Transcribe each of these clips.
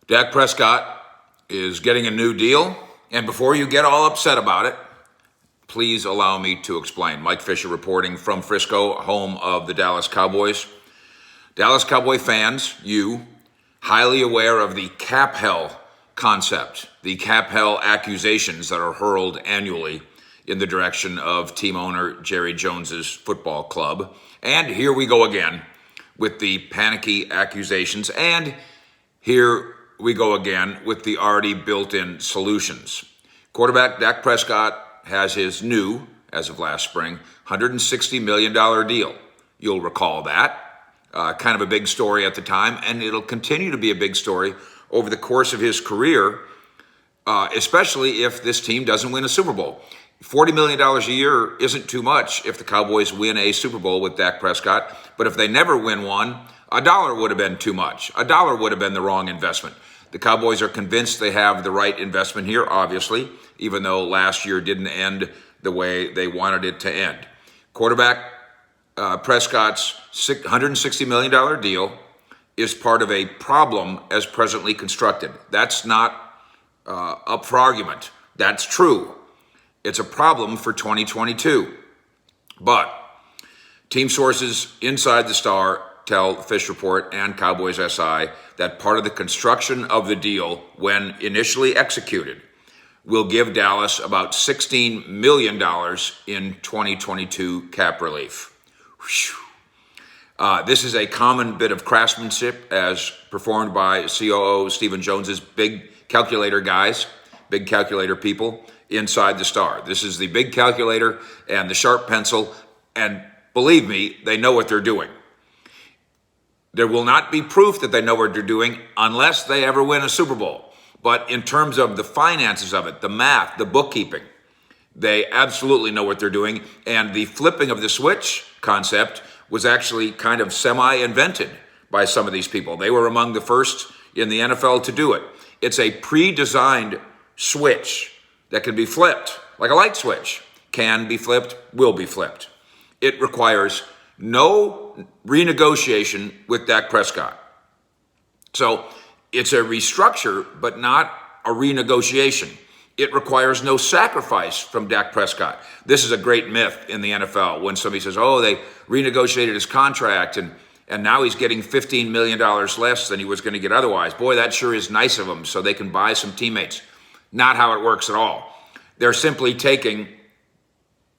Dak Prescott is getting a new deal, and before you get all upset about it, please allow me to explain. Mike Fisher reporting from Frisco, home of the Dallas Cowboys. Dallas Cowboy fans, you, highly aware of the cap hell concept, the cap hell accusations that are hurled annually in the direction of team owner Jerry Jones's football club. And here we go again with the panicky accusations, and here we go again with the already built-in solutions. Quarterback Dak Prescott has his new, as of last spring, $160 million deal. You'll recall that. Kind of a big story at the time, and it'll continue to be a big story over the course of his career, especially if this team doesn't win a Super Bowl. $40 million a year isn't too much if the Cowboys win a Super Bowl with Dak Prescott, but if they never win one, $1 would have been too much. $1 would have been the wrong investment. The Cowboys are convinced they have the right investment here, obviously, even though last year didn't end the way they wanted it to end. Quarterback Prescott's $160 million deal is part of a problem as presently constructed. That's not up for argument. That's true. It's a problem for 2022. But team sources inside the Star tell Fish Report and Cowboys SI that part of the construction of the deal, when initially executed, will give Dallas about $16 million in 2022 cap relief. This is a common bit of craftsmanship as performed by COO Stephen Jones's big calculator guys, big calculator people inside the Star. This is the big calculator and the sharp pencil, and believe me, they know what they're doing. There will not be proof that they know what they're doing unless they ever win a Super Bowl. But in terms of the finances of it, the math, the bookkeeping, they absolutely know what they're doing. And the flipping of the switch concept was actually kind of semi-invented by some of these people. They were among the first in the NFL to do it. It's a pre-designed switch that can be flipped, like a light switch. Can be flipped, will be flipped. It requires no renegotiation with Dak Prescott. So it's a restructure, but not a renegotiation. It requires no sacrifice from Dak Prescott. This is a great myth in the NFL when somebody says, oh, they renegotiated his contract and now he's getting $15 million less than he was going to get otherwise. Boy, that sure is nice of him so they can buy some teammates. Not how it works at all. They're simply taking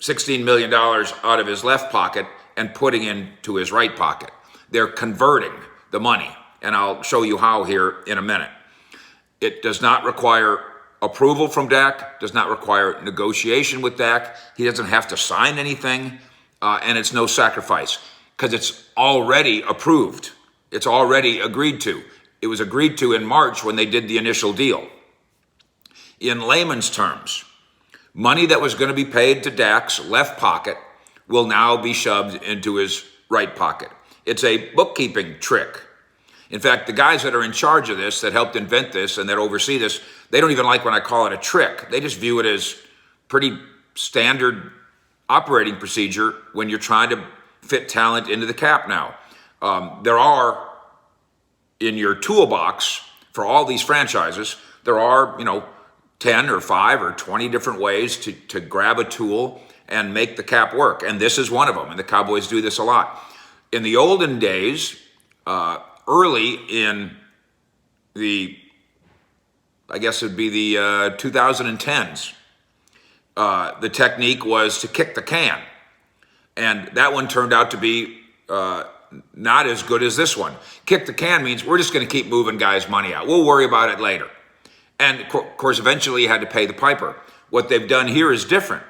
$16 million out of his left pocket and putting into his right pocket. They're converting the money, and I'll show you how here in a minute. It does not require approval from Dak, does not require negotiation with Dak. He doesn't have to sign anything, and it's no sacrifice because it's already approved. It's already agreed to. It was agreed to in March when they did the initial deal. In layman's terms, money that was going to be paid to Dak's left pocket will now be shoved into his right pocket. It's a bookkeeping trick. In fact, the guys that are in charge of this, that helped invent this and that oversee this, they don't even like when I call it a trick. They just view it as pretty standard operating procedure when you're trying to fit talent into the cap now. There are, in your toolbox for all these franchises, there are, 10 or 5 or 20 different ways to grab a tool and make the cap work. And this is one of them. And the Cowboys do this a lot. In the olden days, early in the, I guess it would be the 2010s, the technique was to kick the can. And that one turned out to be not as good as this one. Kick the can means we're just going to keep moving guys' money out. We'll worry about it later. And of course, eventually you had to pay the piper. What they've done here is different.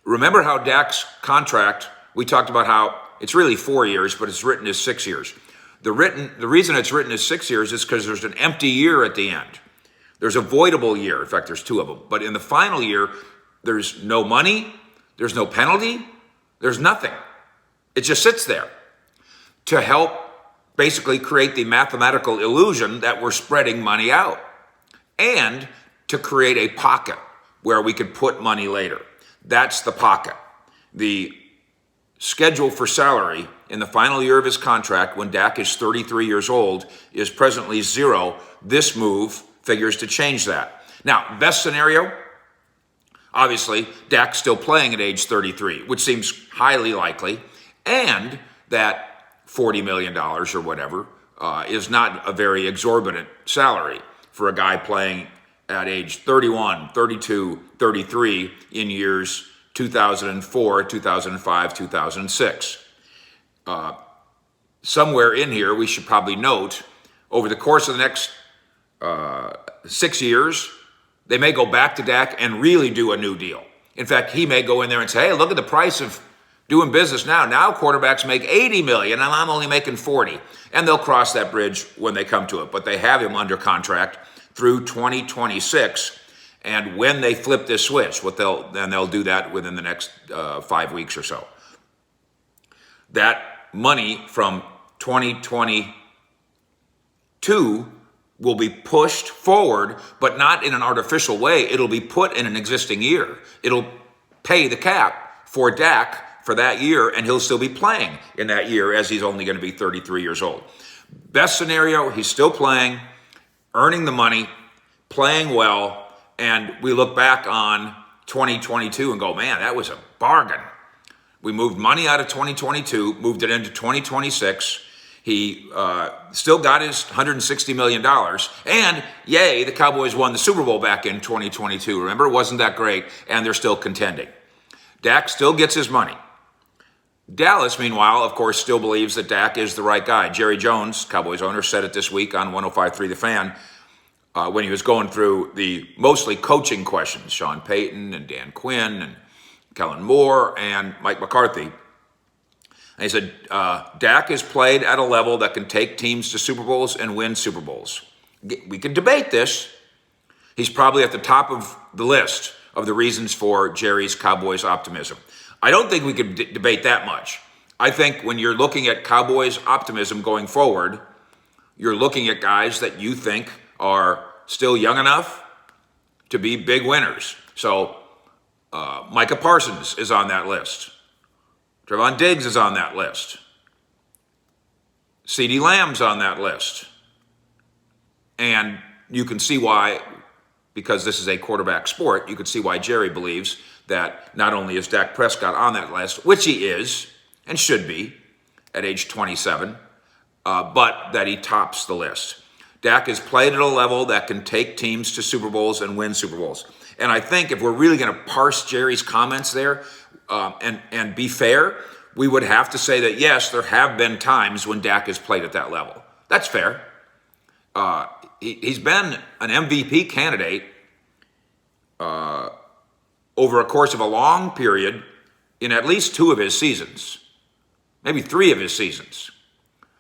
Remember how Dak's contract, we talked about how it's really 4 years, but it's written as 6 years. The reason it's written as 6 years is because there's an empty year at the end. There's a voidable year. In fact, there's 2 of them. But in the final year, there's no money, there's no penalty, there's nothing. It just sits there to help basically create the mathematical illusion that we're spreading money out and to create a pocket where we could put money later. That's the pocket. The schedule for salary in the final year of his contract when Dak is 33 years old is presently 0. This move figures to change that. Now, best scenario, obviously, Dak's still playing at age 33, which seems highly likely, and that $40 million or whatever is not a very exorbitant salary for a guy playing at age 31, 32, 33 in years 2004, 2005, 2006. Somewhere in here, we should probably note, over the course of the next 6 years, they may go back to Dak and really do a new deal. In fact, he may go in there and say, hey, look at the price of doing business now. Now quarterbacks make $80 million and I'm only making $40. And they'll cross that bridge when they come to it. But they have him under contract through 2026. And when they flip this switch, they'll do that within the next 5 weeks or so. That money from 2022 will be pushed forward, but not in an artificial way. It'll be put in an existing year. It'll pay the cap for Dak for that year, and he'll still be playing in that year as he's only going to be 33 years old. Best scenario, he's still playing, earning the money, playing well, and we look back on 2022 and go, man, that was a bargain. We moved money out of 2022, moved it into 2026. He still got his $160 million. And yay, the Cowboys won the Super Bowl back in 2022. Remember, it wasn't that great, and they're still contending. Dak still gets his money. Dallas, meanwhile, of course, still believes that Dak is the right guy. Jerry Jones, Cowboys owner, said it this week on 105.3 The Fan when he was going through the mostly coaching questions, Sean Payton and Dan Quinn and Kellen Moore and Mike McCarthy. And he said, Dak has played at a level that can take teams to Super Bowls and win Super Bowls. We could debate this. He's probably at the top of the list of the reasons for Jerry's Cowboys optimism. I don't think we could debate that much. I think when you're looking at Cowboys optimism going forward, you're looking at guys that you think are still young enough to be big winners. So Micah Parsons is on that list. Trevon Diggs is on that list. CeeDee Lamb's on that list. And you can see why, because this is a quarterback sport, you can see why Jerry believes that not only is Dak Prescott on that list, which he is and should be at age 27, but that he tops the list. Dak has played at a level that can take teams to Super Bowls and win Super Bowls. And I think if we're really going to parse Jerry's comments there and be fair, we would have to say that, yes, there have been times when Dak has played at that level. That's fair. He's been an MVP candidate over a course of a long period in at least 2 of his seasons, maybe 3 of his seasons.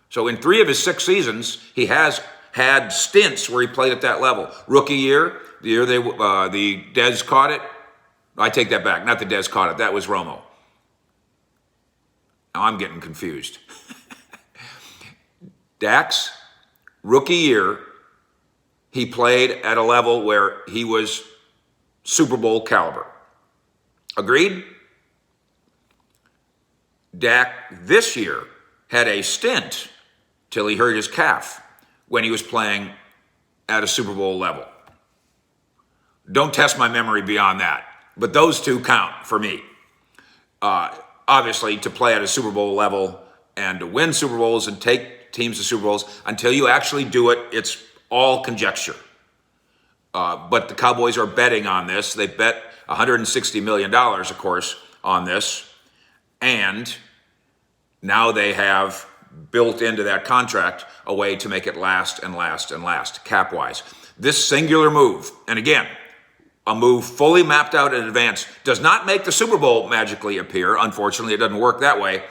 So in 3 of his 6 seasons, he has had stints where he played at that level. Rookie year, the year the Dez caught it. I take that back. Not the Dez caught it. That was Romo. Now I'm getting confused. Dak's rookie year, he played at a level where he was Super Bowl caliber. Agreed? Dak this year had a stint till he hurt his calf when he was playing at a Super Bowl level. Don't test my memory beyond that, but those 2 count for me. Obviously, to play at a Super Bowl level and to win Super Bowls and take teams to Super Bowls, until you actually do it, it's all conjecture. But the Cowboys are betting on this. They bet $160 million, of course, on this. And now they have built into that contract a way to make it last and last and last, cap-wise. This singular move, and again, a move fully mapped out in advance, does not make the Super Bowl magically appear. Unfortunately, it doesn't work that way.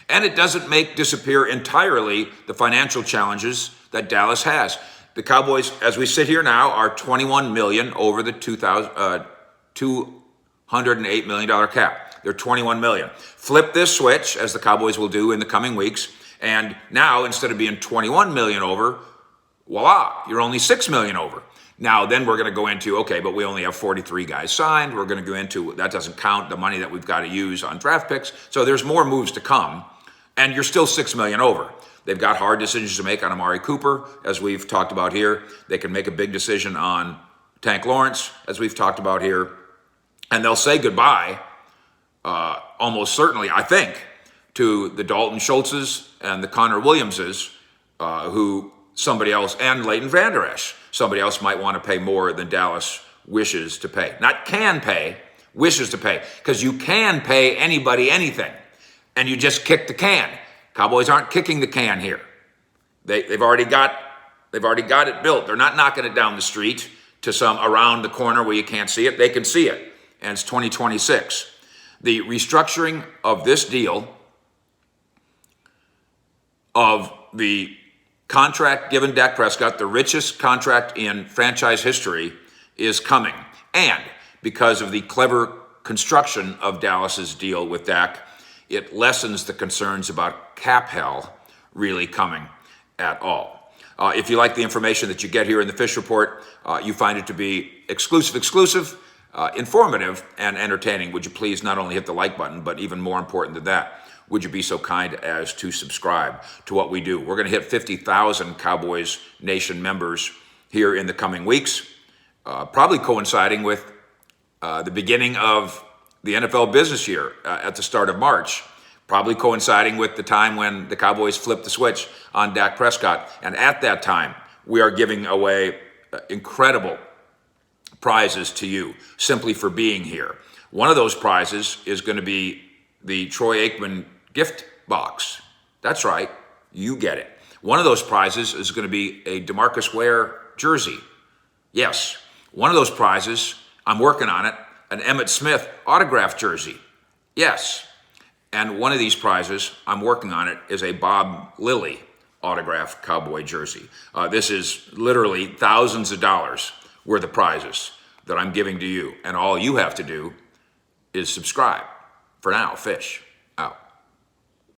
And it doesn't make disappear entirely the financial challenges that Dallas has. The Cowboys, as we sit here now, are $21 million over the $208 million cap. They're $21 million. Flip this switch, as the Cowboys will do in the coming weeks, and now instead of being $21 million over, voila, you're only $6 million over. Now, then we're going to go into, okay, but we only have 43 guys signed. We're going to go into, that doesn't count the money that we've got to use on draft picks. So there's more moves to come, and you're still $6 million over. They've got hard decisions to make on Amari Cooper, as we've talked about here. They can make a big decision on Tank Lawrence, as we've talked about here. And they'll say goodbye, almost certainly, I think, to the Dalton Schultzes and the Connor Williamses, who somebody else, and Leighton Vander Esch, somebody else might want to pay more than Dallas wishes to pay. Not can pay, wishes to pay. Because you can pay anybody anything, and you just kick the can. Cowboys aren't kicking the can here. They've already got it built. They're not knocking it down the street to some around the corner where you can't see it. They can see it, and it's 2026. The restructuring of this deal, of the contract given Dak Prescott, the richest contract in franchise history, is coming. And because of the clever construction of Dallas's deal with Dak, it lessens the concerns about cap hell really coming at all. If you like the information that you get here in the Fish Report, you find it to be exclusive, informative, and entertaining, would you please not only hit the like button, but even more important than that, would you be so kind as to subscribe to what we do? We're going to hit 50,000 Cowboys Nation members here in the coming weeks, probably coinciding with the beginning of the NFL business year at the start of March, probably coinciding with the time when the Cowboys flipped the switch on Dak Prescott. And at that time, we are giving away incredible prizes to you simply for being here. One of those prizes is going to be the Troy Aikman gift box. That's right, you get it. One of those prizes is going to be a DeMarcus Ware jersey. Yes, one of those prizes, I'm working on it, an Emmitt Smith autographed jersey. Yes. And one of these prizes, I'm working on it, is a Bob Lilly autographed Cowboy jersey. This is literally thousands of dollars worth of prizes that I'm giving to you. And all you have to do is subscribe. For now, Fish.